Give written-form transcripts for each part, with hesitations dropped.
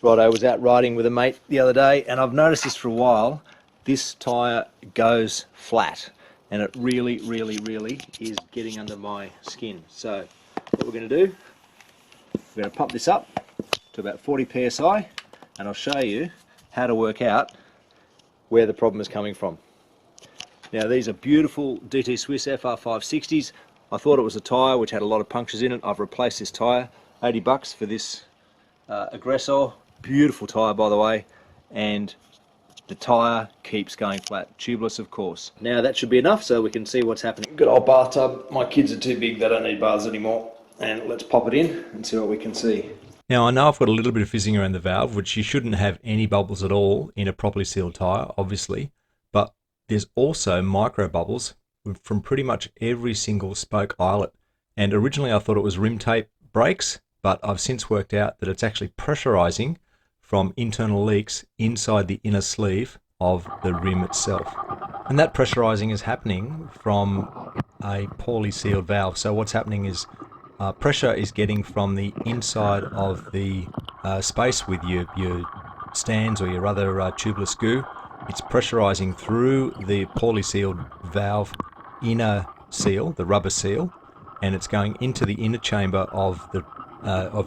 Right, I was out riding with a mate the other day, and I've noticed this for a while. This tyre goes flat, and it really is getting under my skin. So what we're going to do, we're going to pop this up to about 40 psi, and I'll show you how to work out where the problem is coming from. Now, these are beautiful DT Swiss FR560s. I thought it was a tyre which had a lot of punctures in it. I've replaced this tyre, 80 bucks for this Aggressor. Beautiful tyre, by the way, and the tyre keeps going flat. Tubeless, of course. Now that should be enough so we can see what's happening. Good old bathtub. My kids are too big, they don't need baths anymore. And let's pop it in and see what we can see. Now, I know I've got a little bit of fizzing around the valve, which you shouldn't have any bubbles at all in a properly sealed tyre, obviously, but there's also micro bubbles from pretty much every single spoke eyelet. And originally I thought it was rim tape breaks, but I've since worked out that it's actually pressurizing from internal leaks inside the inner sleeve of the rim itself. And that pressurizing is happening from a poorly sealed valve. So what's happening is pressure is getting from the inside of the space with your stands or your other tubeless goo. It's pressurizing through the poorly sealed valve inner seal, the rubber seal, and it's going into the inner chamber of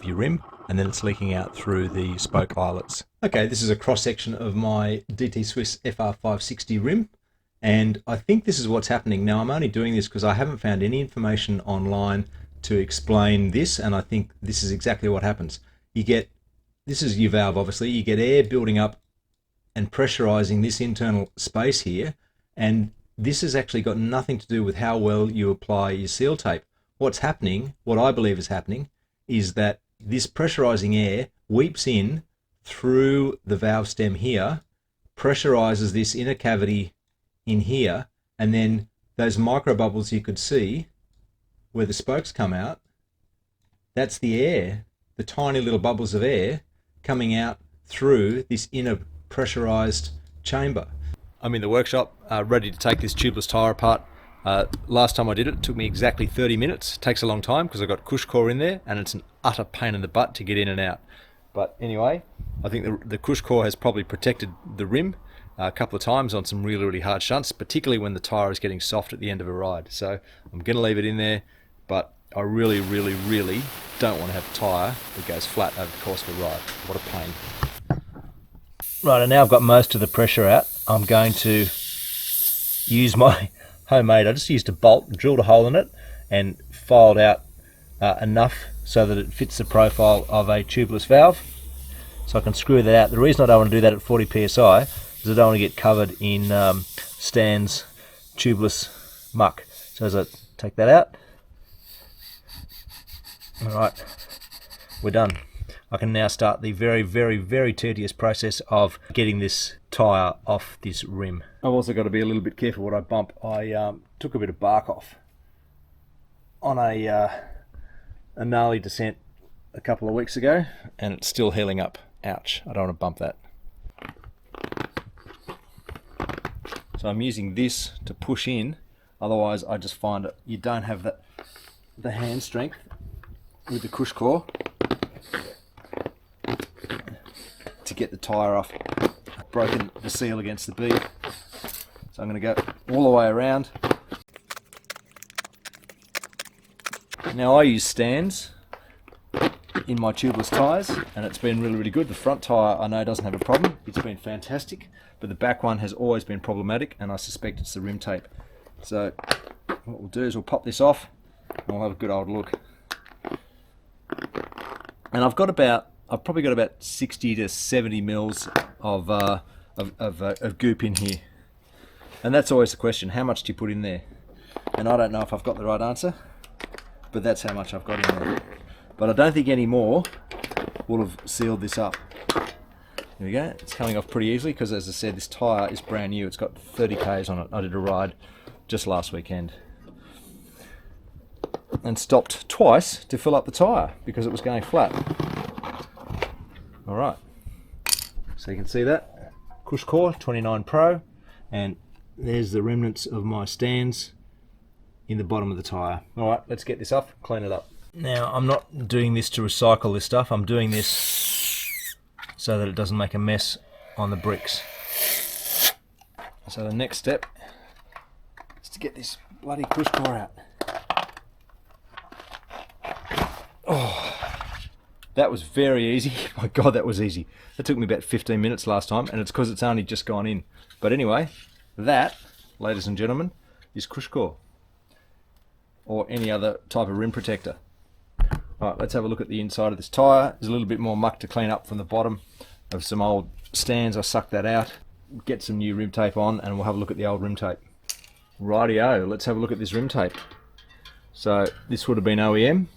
your rim, and then it's leaking out through the spoke eyelets. Okay, this is a cross section of my DT Swiss FR560 rim, and I think this is what's happening. Now, I'm only doing this because I haven't found any information online to explain this, and I think this is exactly what happens. This is your valve, obviously, you get air building up and pressurizing this internal space here, and this has actually got nothing to do with how well you apply your seal tape. What's happening, what I believe is happening, is that this pressurizing air weeps in through the valve stem here, pressurizes this inner cavity in here, and then those micro bubbles you could see where the spokes come out, that's the air, the tiny little bubbles of air coming out through this inner pressurized chamber. I'm in the workshop ready to take this tubeless tyre apart. Last time I did it, it took me exactly 30 minutes. It takes a long time because I've got Cushcore in there and it's an utter pain in the butt to get in and out. But anyway, I think the Cushcore has probably protected the rim a couple of times on some really hard shunts, particularly when the tyre is getting soft at the end of a ride. So I'm going to leave it in there, but I really don't want to have a tyre that goes flat over the course of a ride. What a pain. Right, and now I've got most of the pressure out. I'm going to use my homemade, I just used a bolt, drilled a hole in it and filed out enough so that it fits the profile of a tubeless valve, so I can screw that out. The reason I don't want to do that at 40 psi is I don't want to get covered in Stan's tubeless muck. So as I take that out, alright, we're done. I can now start the very tedious process of getting this tyre off this rim. I've also got to be a little bit careful what I bump. I took a bit of bark off on a gnarly descent a couple of weeks ago, and it's still healing up. Ouch, I don't want to bump that. So I'm using this to push in, otherwise I just find that you don't have the hand strength with the Cushcore to get the tyre off. I've broken the seal against the bead, so I'm going to go all the way around. Now I use stands in my tubeless tyres, and it's been really good. The front tyre I know doesn't have a problem, it's been fantastic, but the back one has always been problematic, and I suspect it's the rim tape. So what we'll do is we'll pop this off and we'll have a good old look. And I've probably got about 60 to 70 mils of goop in here, and that's always the question: how much do you put in there? And I don't know if I've got the right answer, but that's how much I've got in there. But I don't think any more will have sealed this up. Here we go. It's coming off pretty easily because, as I said, this tyre is brand new. It's got 30 k's on it. I did a ride just last weekend and stopped twice to fill up the tyre because it was going flat. Alright, so you can see that Cushcore 29 Pro, and there's the remnants of my stands in the bottom of the tyre. Alright, let's get this off, clean it up. Now, I'm not doing this to recycle this stuff, I'm doing this so that it doesn't make a mess on the bricks. So the next step is to get this bloody Cushcore out. Oh, that was very easy. My God, that was easy. That took me about 15 minutes last time, and it's because it's only just gone in. But anyway, that, ladies and gentlemen, is Cushcore, or any other type of rim protector. Alright, let's have a look at the inside of this tyre. There's a little bit more muck to clean up from the bottom of some old stands. I sucked that out, get some new rim tape on, and we'll have a look at the old rim tape. Rightio, let's have a look at this rim tape. So this would have been OEM,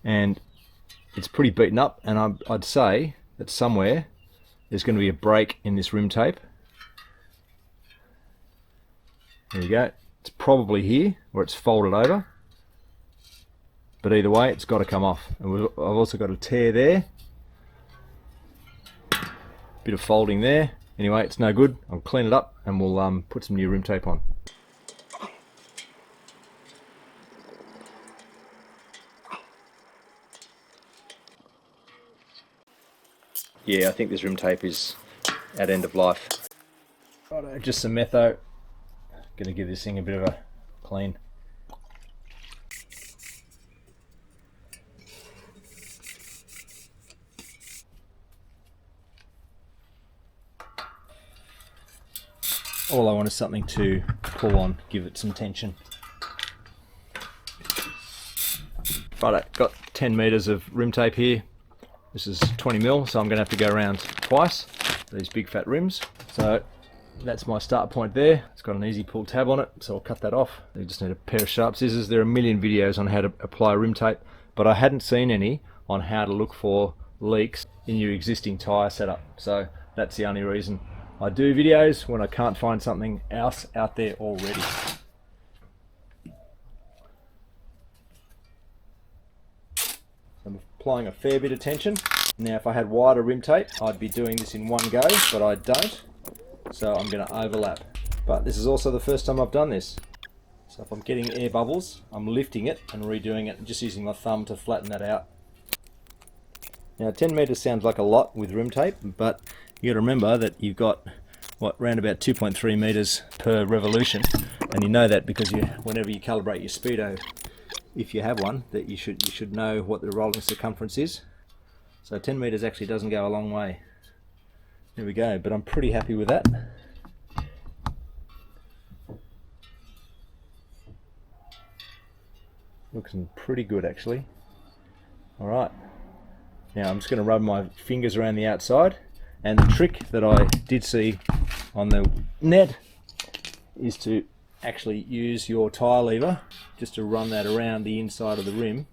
and it's pretty beaten up, and I'd say that somewhere there's going to be a break in this rim tape. There you go. It's probably here where it's folded over, but either way it's got to come off. And I've also got a tear there, bit of folding there. Anyway, it's no good. I'll clean it up and we'll put some new rim tape on. Yeah, I think this rim tape is at end of life. Right, just some metho. Gonna give this thing a bit of a clean. All I want is something to pull on, give it some tension. Righto, got 10 meters of rim tape here. This is 20 mil, so I'm gonna have to go around twice, these big fat rims. So that's my start point there. It's got an easy pull tab on it, so I'll cut that off. You just need a pair of sharp scissors. There are a million videos on how to apply rim tape, but I hadn't seen any on how to look for leaks in your existing tyre setup. So that's the only reason I do videos, when I can't find something else out there already. So I'm applying a fair bit of tension. Now if I had wider rim tape, I'd be doing this in one go, but I don't. So I'm going to overlap. But this is also the first time I've done this. So if I'm getting air bubbles, I'm lifting it and redoing it and just using my thumb to flatten that out. Now 10 meters sounds like a lot with rim tape, but you got to remember that you've got what, around about 2.3 meters per revolution, and you know that because whenever you calibrate your speedo, if you have one, that you should know what the rolling circumference is. So 10 meters actually doesn't go a long way. There we go, but I'm pretty happy with that. Looking pretty good actually. Alright, now I'm just going to rub my fingers around the outside, and the trick that I did see on the net is to actually use your tyre lever just to run that around the inside of the rim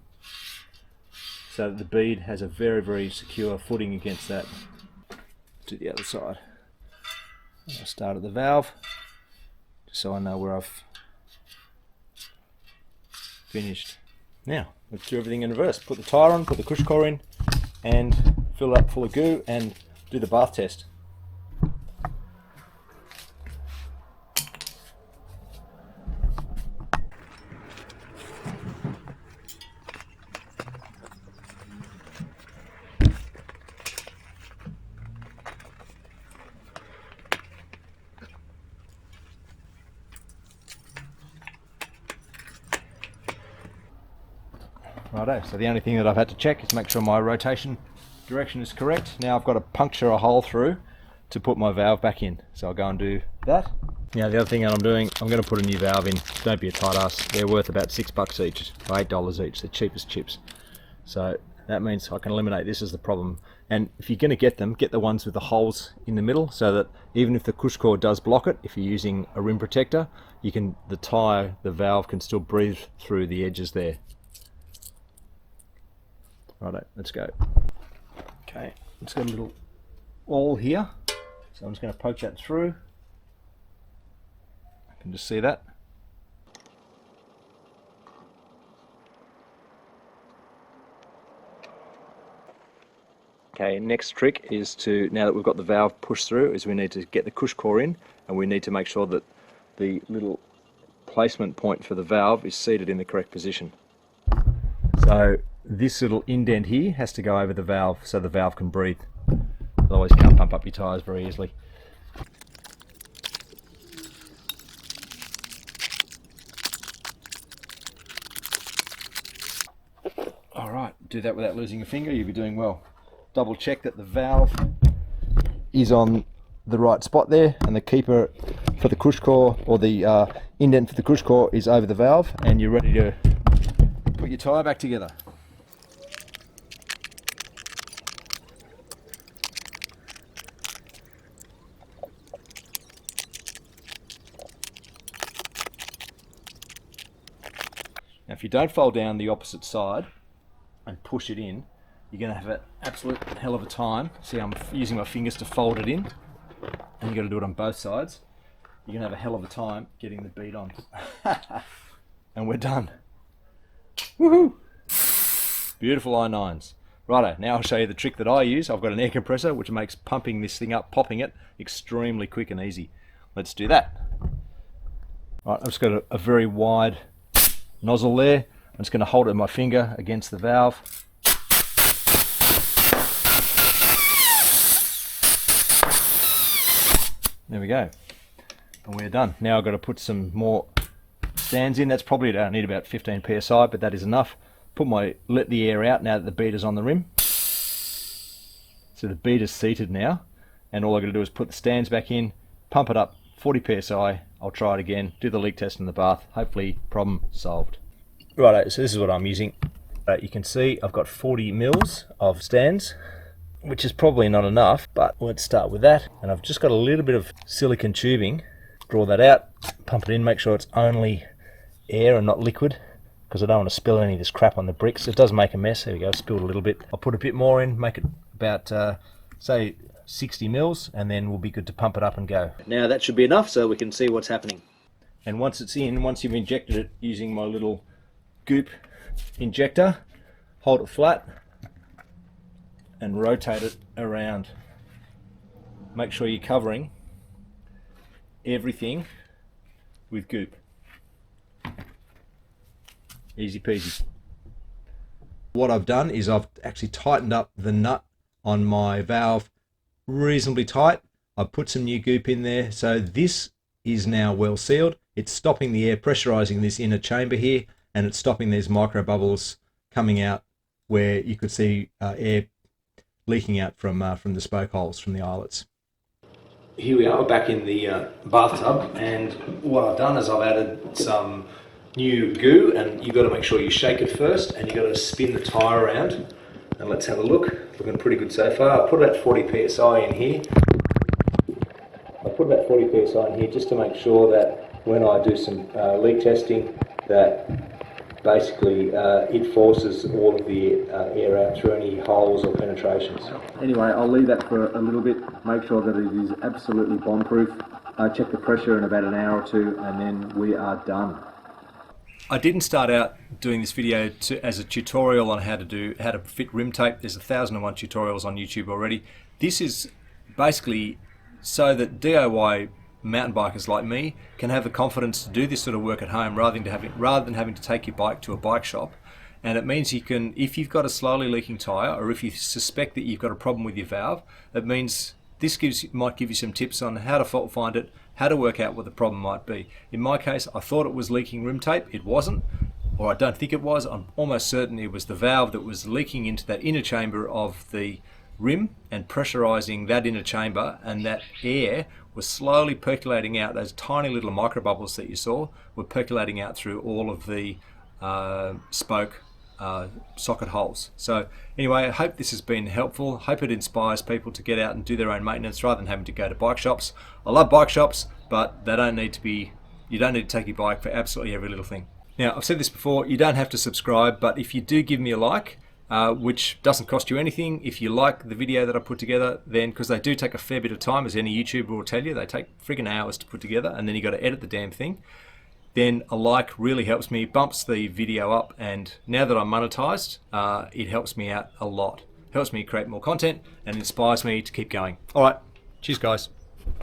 so that the bead has a very, very secure footing against that. To the other side. I'll start at the valve just so I know where I've finished. Now let's do everything in reverse. Put the tyre on, put the Cushcore in, and fill it up full of goo and do the bath test. Righto, so the only thing that I've had to check is make sure my rotation direction is correct. Now I've got to puncture a hole through to put my valve back in, so I'll go and do that. Now the other thing that I'm doing, I'm going to put a new valve in. Don't be a tight ass. They're worth about $6 each, or $8 each. They're cheap as chips. So that means I can eliminate this as the problem. And if you're going to get them, get the ones with the holes in the middle, so that even if the Cushcore does block it, if you're using a rim protector, you can, the valve can still breathe through the edges there. Righto, let's go. Okay, it's got a little hole here, so I'm just going to poke that through. I can just see that. Okay, next trick is to, now that we've got the valve pushed through, is we need to get the Cushcore in, and we need to make sure that the little placement point for the valve is seated in the correct position. So this little indent here has to go over the valve so the valve can breathe. otherwise you can't pump up your tyres very easily. Alright, do that without losing a finger, you'll be doing well. Double check that the valve is on the right spot there, and the keeper for the Cushcore, or the indent for the Cushcore, is over the valve, and you're ready to put your tyre back together. Now if you don't fold down the opposite side and push it in, you're going to have an absolute hell of a time. See, I'm using my fingers to fold it in, and you've got to do it on both sides. You're going to have a hell of a time getting the bead on. And we're done. Woohoo! Beautiful i9s. Righto, now I'll show you the trick that I use. I've got an air compressor which makes pumping this thing up, popping it, extremely quick and easy. Let's do that. Right, I've just got a very wide nozzle there. I'm just going to hold it with my finger against the valve. There we go, and we're done. Now I've got to put some more stands in. That's probably, I need about 15 psi, but that is enough. Let the air out now that the beater's on the rim. So the beater's seated now, and all I've got to do is put the stands back in, pump it up 40 psi. I'll try it again, do the leak test in the bath. Hopefully, problem solved. Righto, so this is what I'm using. You can see I've got 40 mils of stands, which is probably not enough, but let's start with that. And I've just got a little bit of silicone tubing. Draw that out, pump it in, make sure it's only air and not liquid, because I don't want to spill any of this crap on the bricks. It does make a mess. There we go, spilled a little bit. I'll put a bit more in, make it about, say, 60 mils, and then we'll be good to pump it up and go. Now that should be enough so we can see what's happening. And once it's in, once you've injected it using my little goop injector, hold it flat and rotate it around. Make sure you're covering everything with goop. Easy peasy. What I've done is I've actually tightened up the nut on my valve reasonably tight. I've put some new goop in there, so this is now well sealed. It's stopping the air pressurizing this inner chamber here, and it's stopping these micro bubbles coming out where you could see air leaking out from the spoke holes, from the eyelets. Here we are back in the bathtub, and what I've done is I've added some new goo, and you've got to make sure you shake it first, and you've got to spin the tyre around. And let's have a look. Looking pretty good so far. I put about 40 psi in here. I put about 40 psi in here just to make sure that when I do some leak testing, that basically it forces all of the air out through any holes or penetrations. Anyway, I'll leave that for a little bit, make sure that it is absolutely bomb-proof. Check the pressure in about an hour or two, and then we are done. I didn't start out doing this video as a tutorial on how to fit rim tape. There's 1,001 tutorials on YouTube already. This is basically so that DIY mountain bikers like me can have the confidence to do this sort of work at home rather than having to take your bike to a bike shop. And it means you can, if you've got a slowly leaking tyre, or if you suspect that you've got a problem with your valve, it means this might give you some tips on how to fault find it, how to work out what the problem might be. In my case, I thought it was leaking rim tape. It wasn't, or I don't think it was. I'm almost certain it was the valve that was leaking into that inner chamber of the rim and pressurizing that inner chamber, and that air was slowly percolating out. Those tiny little micro bubbles that you saw were percolating out through all of the spoke socket holes. So anyway, I hope this has been helpful. Hope it inspires people to get out and do their own maintenance rather than having to go to bike shops. I love bike shops, but they don't need to be, you don't need to take your bike for absolutely every little thing. Now, I've said this before, you don't have to subscribe, but if you do give me a like, which doesn't cost you anything, if you like the video that I put together, then, because they do take a fair bit of time, as any YouTuber will tell you, they take friggin' hours to put together, and then you got to edit the damn thing, then a like really helps me, bumps the video up, and now that I'm monetized, it helps me out a lot. Helps me create more content and inspires me to keep going. All right, cheers guys.